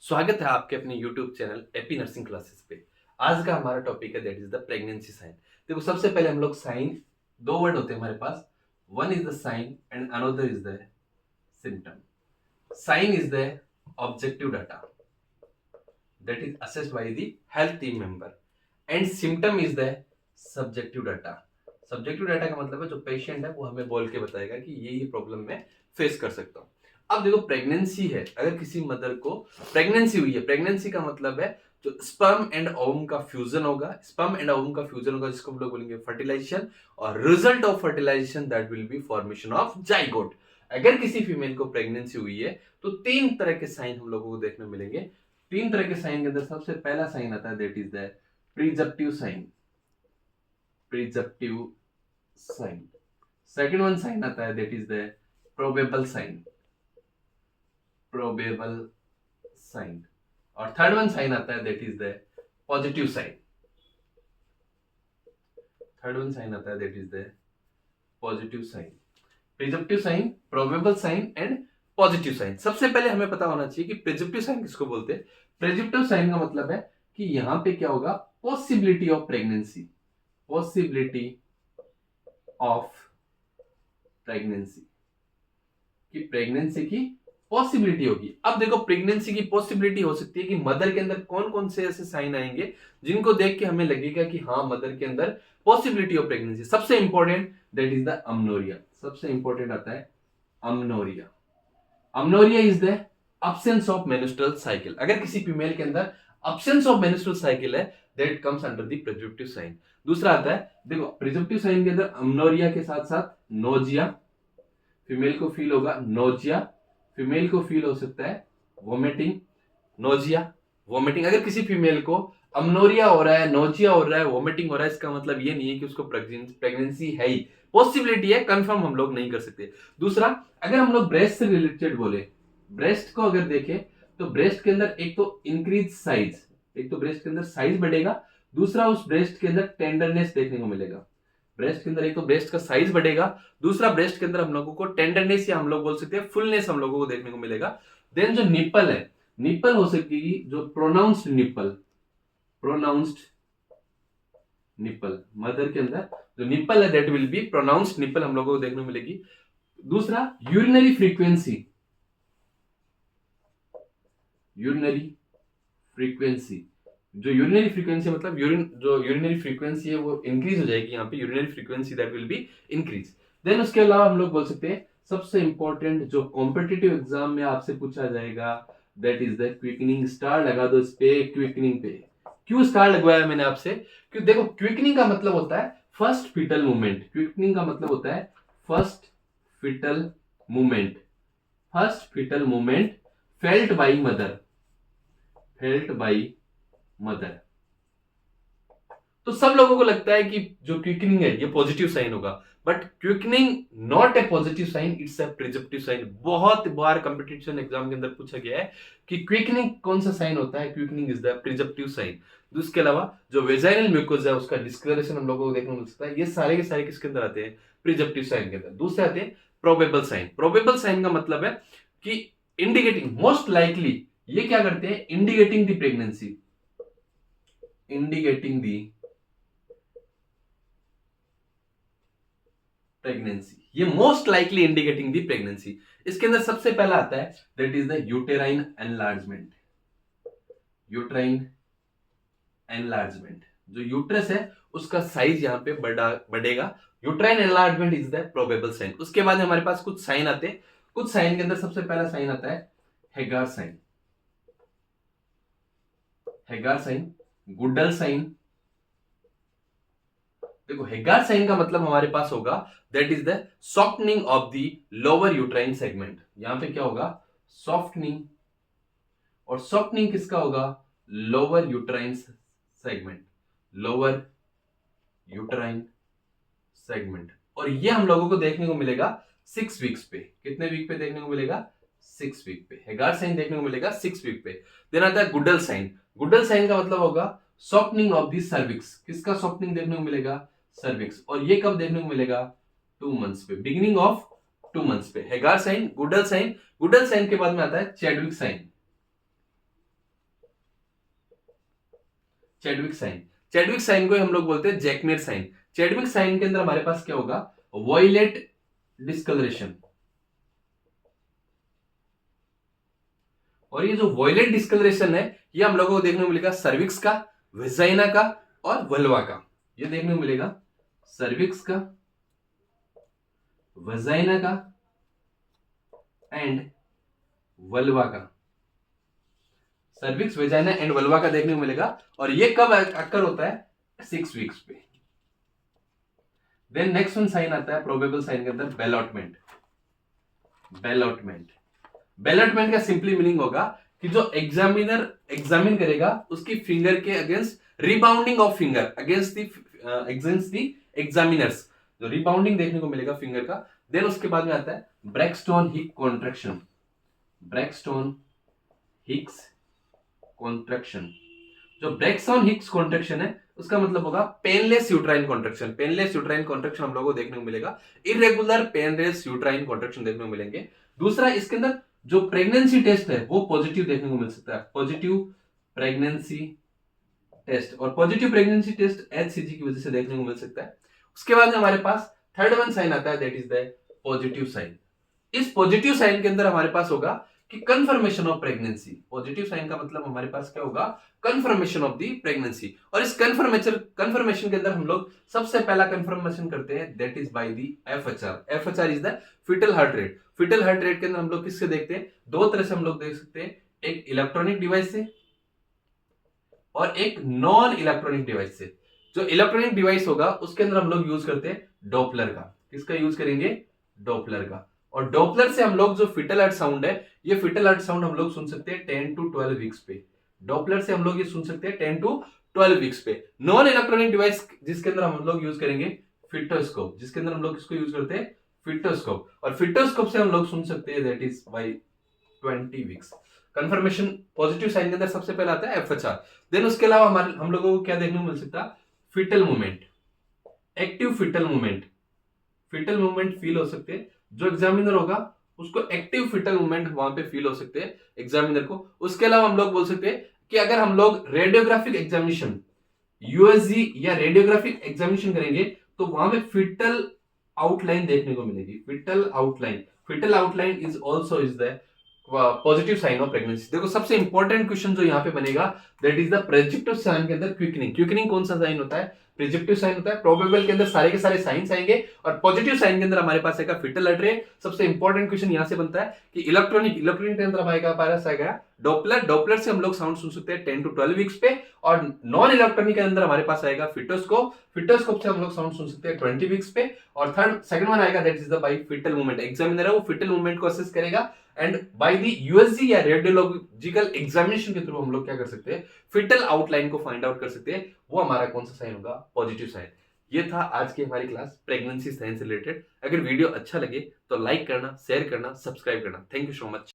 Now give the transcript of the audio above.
स्वागत है आपके अपने YouTube channel AP nursing classes पे। आज का हमारा टॉपिक है that is the pregnancy sign. देखो सबसे पहले हम लोग साइन, दो वर्ड होते हैं हमारे पास, one is the sign and another is the symptom. Sign is the objective data that is assessed by the health team member and symptom is the subjective data. Subjective data का मतलब है जो patient है वो हमें बोल के बताएगा कि ये प्रॉब्लम मैं फेस कर सकता हूँ। अब देखो प्रेगनेंसी है, अगर किसी मदर को प्रेगनेंसी हुई है, प्रेगनेंसी का मतलब है जो स्पर्म एंड ओवम का फ्यूजन होगा, स्पर्म एंड ओवम का फ्यूजन होगा जिसको हम लोग बोलेंगे फर्टिलाइजेशन, और result of fertilisation that will be formation of zygote. अगर किसी फीमेल को प्रेगनेंसी हुई है तो तीन तरह के साइन हम लोगों को देखने मिलेंगे। तीन तरह के साइन के अंदर सबसे पहला साइन आता है that is the presumptive sign. Presumptive sign. Second one sign आता है that is the probable sign. Probable sign. और थर्ड वन साइन आता है that is the positive sign. Third one sign आता है that is the positive sign. Presumptive sign, probable sign and positive sign. सबसे पहले हमें पता होना चाहिए कि प्रिजप्टिव साइन किसको बोलते हैं। प्रिजप्टिव साइन का मतलब है कि यहां पे क्या होगा, possibility of pregnancy. Possibility of pregnancy, कि प्रेगनेंसी की पॉसिबिलिटी होगी। अब देखो प्रेगनेंसी की पॉसिबिलिटी हो सकती है कि मदर के अंदर कौन कौन से ऐसे साइन आएंगे जिनको देख के हमें लगेगा कि हाँ मदर के अंदर पॉसिबिलिटी ऑफ प्रेगनेंसी। सबसे important that is the amenorrhoea. सबसे इंपॉर्टेंट आता है amenorrhoea. Amenorrhoea is the absence of menstrual cycle. अगर किसी फीमेल के अंदर अब्सेंस ऑफ मेंस्ट्रुअल साइकिल है that comes under the presumptive sign. दूसरा आता है, देखो प्रिजप्टिव साइन के अंदर अमनोरिया के साथ साथ नोजिया, फीमेल को फील होगा नोजिया, फीमेल को फील हो सकता है वोमिटिंग। Nausea, vomiting. अगर किसी फीमेल को अमनोरिया हो रहा है, नोजिया हो रहा है, वोमिटिंग हो रहा है, इसका मतलब ये नहीं है कि उसको प्रेगनेंसी है ही, पॉसिबिलिटी है, कंफर्म हम लोग नहीं कर सकते। दूसरा, अगर हम लोग ब्रेस्ट से रिलेटेड बोले, ब्रेस्ट को अगर देखें तो ब्रेस्ट के अंदर एक तो इंक्रीज साइज, एक तो ब्रेस्ट के अंदर साइज बढ़ेगा, दूसरा उस ब्रेस्ट के अंदर टेंडरनेस देखने को मिलेगा। ब्रेस्ट के अंदर एक तो ब्रेस्ट का साइज बढ़ेगा, दूसरा ब्रेस्ट के अंदर हम लोगों को टेंडरनेस या हम लोग बोल सकते हैं फुलनेस हम लोगों को देखने को मिलेगा। देन जो निप्पल है, निप्पल हो सकेगी जो pronounced nipple, pronounced nipple, mother के अंदर जो निप्पल है that will be pronounced nipple हम लोगों को देखने को मिलेगी। दूसरा यूरिनरी फ्रीक्वेंसी, यूरिनरी फ्रीक्वेंसी, जो यूरिनरी फ्रीक्वेंसी मतलब यूरिनरी फ्रीक्वेंसी है वो इंक्रीज हो जाएगी, यहाँ पे urinary frequency that will be increase. Then उसके अलावा हम लोग बोल सकते हैं सबसे इंपॉर्टेंट जो कॉम्पिटिटिव एग्जाम में आपसे पूछा जाएगा that is the quickening. Star लगा दो इस पे, क्विकनिंग पे। क्यों स्टार लगवाया मैंने आपसे, क्योंकि देखो क्विकनिंग का मतलब होता है फर्स्ट फिटल मूवमेंट। क्विकनिंग का मतलब होता है first fetal movement. First fetal movement felt by mother, felt by mother. तो सब लोगों को लगता है कि जो क्विकनिंग है ये पॉजिटिव साइन होगा, but quickening not a positive sign, it's a presumptive sign. बहुत बार कंपटीशन एग्जाम के अंदर पूछा गया है कि क्विकनिंग कौन सा साइन होता है, quickening is the presumptive sign. उसके अलावा जो वेजाइनल म्यूकोस है उसका डिस्कलरेशन हम लोगों को देखने को मिल सकता है। ये सारे के सारे किसके अंदर आते हैं, प्रिजप्टिव साइन के अंदर। दूसरे आते हैं प्रोबेबल साइन। प्रोबेबल साइन का मतलब है कि इंडिकेटिंग, मोस्ट लाइकली, ये क्या करते हैं, indicating the pregnancy, indicating the pregnancy, ये most likely indicating the pregnancy. इसके अंदर सबसे पहला आता है that is the uterine enlargement. Uterine enlargement, जो यूट्रस है उसका साइज यहां पे बढ़ेगा। Uterine enlargement is the probable sign. उसके बाद हमारे पास कुछ साइन आते हैं। कुछ साइन के अंदर सबसे पहला साइन आता है Hegar sign. Hegar sign, Goodell sign. देखो हेगार साइन का मतलब हमारे पास होगा that is the softening of the lower uterine segment. यहां पे क्या होगा, सॉफ्टनिंग। और सॉफ्टनिंग किसका होगा, lower uterine segment, lower uterine segment. और ये हम लोगों को देखने को मिलेगा 6 वीक्स पे। कितने वीक पे देखने को मिलेगा, 6 वीक पे। हेगार साइन देखने को मिलेगा 6 वीक पे। देन आता है गुडल साइन। गुडल साइन का मतलब होगा सॉफ्टनिंग ऑफ द सर्विक्स। किसका सॉफ्टनिंग देखने को मिलेगा, सर्विक्स। और ये कब देखने को मिलेगा, 2 मंथ्स पे, बिगिनिंग ऑफ 2 मंथ्स पे। Hegar sign, Goodell sign. Goodell sign के बाद में आता है Chadwick sign. Chadwick sign. Chadwick sign को हम लोग बोलते हैं जैकमेर साइन। चैडविक साइन के अंदर हमारे पास क्या होगा, वॉयलेट डिस्कलरेशन। और ये जो वॉयलेट डिस्कलरेशन है ये हम लोगों को देखने को मिलेगा सर्विक्स का, वेजाइना का और वल्वा का। ये देखने को मिलेगा सर्विक्स का, वेजाइना का एंड वल्वा का। सर्विक्स, वेजाइना एंड वल्वा का देखने को मिलेगा। और ये कब अक्कर होता है, 6 वीक्स पे। देन नेक्स्ट वन साइन आता है प्रोबेबल साइन के अंदर, बेलॉटमेंट। बेलॉटमेंट, बेलॉटमेंट का सिंपली मीनिंग होगा कि जो एग्जामिनर एग्जामिन करेगा उसकी फिंगर के against rebounding of finger against the examiners, जो रिबाउंडिंग देखने को मिलेगा फिंगर का। देन उसके बाद में आता है ब्रैक्सटोन हिक कॉन्ट्रैक्शन। ब्रैक्सटोन हिक्स कॉन्ट्रैक्शन, जो ब्रैक्सटोन हिक्स कॉन्ट्रैक्शन है उसका मतलब होगा painless uterine contraction. Painless uterine contraction हम लोगों को देखने को मिलेगा। इरेगुलर पेनलेस यूट्राइन कॉन्ट्रैक्शन देखने को मिलेंगे। दूसरा, इसके अंदर जो प्रेगनेंसी टेस्ट है वो पॉजिटिव देखने को मिल सकता है, पॉजिटिव प्रेगनेंसी टेस्ट। और पॉजिटिव प्रेगनेंसी टेस्ट एचसीजी की वजह से देखने को मिल सकता है। उसके बाद हमारे पास थर्ड वन साइन आता है, that is the positive sign. इस पॉजिटिव साइन के अंदर हमारे पास होगा कि confirmation of pregnancy. Positive sign का मतलब हमारे पास क्या होगा, कंफर्मेशन ऑफ द प्रेगनेंसी। और इस कंफर्मेशन के अंदर हम लोग सबसे पहला कंफर्मेशन करते हैं, that is by the FHR. FHR is the foetal heart rate. Foetal heart rate के अंदर हम लोग किससे देखते हैं, दो तरह से हम लोग देख सकते हैं, एक इलेक्ट्रॉनिक डिवाइस से और एक नॉन इलेक्ट्रॉनिक डिवाइस से। जो इलेक्ट्रॉनिक डिवाइस होगा उसके अंदर हम लोग यूज करते हैं डॉपलर का। किसका यूज करेंगे, डॉपलर का। और डॉपलर से हम लोग जो फीटल हार्ट साउंड है, ये फीटल हार्ट साउंड हम लोग सुन सकते हैं 10 to 12 वीक्स पे। डॉपलर से हम लोग ये सुन सकते हैं 10 to 12 वीक्स पे। नॉन इलेक्ट्रॉनिक डिवाइस जिसके अंदर हम लोग यूज करेंगे फिटोस्कोप, जिसके अंदर हम लोग किसको यूज करते हैं, फिटोस्कोप। और फिटोस्कोप से हम लोग सुन सकते हैं that is by 20 weeks. Confirmation positive sign के अंदर सबसे पहले आता है एफएचआर। देन उसके अलावा हम लोगों को क्या देखने को मिल सकता है, fetal movement, active fetal movement. Fetal movement feel हो सकते हैं, जो एग्जामिनर होगा उसको एक्टिव फीटल मूवमेंट वहां पे फील हो सकते हैं एग्जामिनर को। उसके अलावा हम लोग बोल सकते हैं कि अगर हम लोग रेडियोग्राफिक एग्जामिनेशन, यूएसजी या रेडियोग्राफिक एग्जामिनेशन करेंगे तो वहां पे फीटल आउटलाइन देखने को मिलेगी। Fetal outline, fetal outline is also is the positive sign of pregnancy. देखो सबसे इंपॉर्टेंट क्वेश्चन जो यहाँ पे बनेगा, that is the predictive sign के अंदर क्विकनिंग। क्विकनिंग कौन सा साइन होता है, प्रिजिप्टिव साइन होता है। प्रोबेबल के अंदर सारे के सारे साइंस आएंगे और पॉजिटिव साइन के अंदर हमारे पास आएगा फीटल हार्ट रेट। सबसे इंपॉर्टेंट क्वेश्चन यहां से बनता है कि इलेक्ट्रॉनिक के अंदर हमारे पास आएगा डॉपलर। डॉपलर से हम लोग साउंड सुन सकते हैं 10 to 12 वीक्स पे। और नॉन इलेक्ट्रॉनिक के अंदर हमारे पास आएगा फिटोस्कोप। फिटोस्कोप से हम लोग साउंड सुन सकते हैं 20 वीक्स पे। और सेकंड वन आएगा that is the by fetal movement. Examiner है वो फीटल मूवमेंट को असेस करेगा एंड बाय द यूएसजी या रेडियोलॉजिकल एग्जामिनेशन के थ्रू हम लोग क्या कर सकते हैं, फीटल आउटलाइन को फाइंड आउट कर सकते हैं। वो हमारा कौन सा साइन होगा, पॉजिटिव साइन। ये था आज की हमारी क्लास प्रेगनेंसी साइन से रिलेटेड। अगर वीडियो अच्छा लगे तो लाइक करना, शेयर करना, सब्सक्राइब करना। Thank you so much.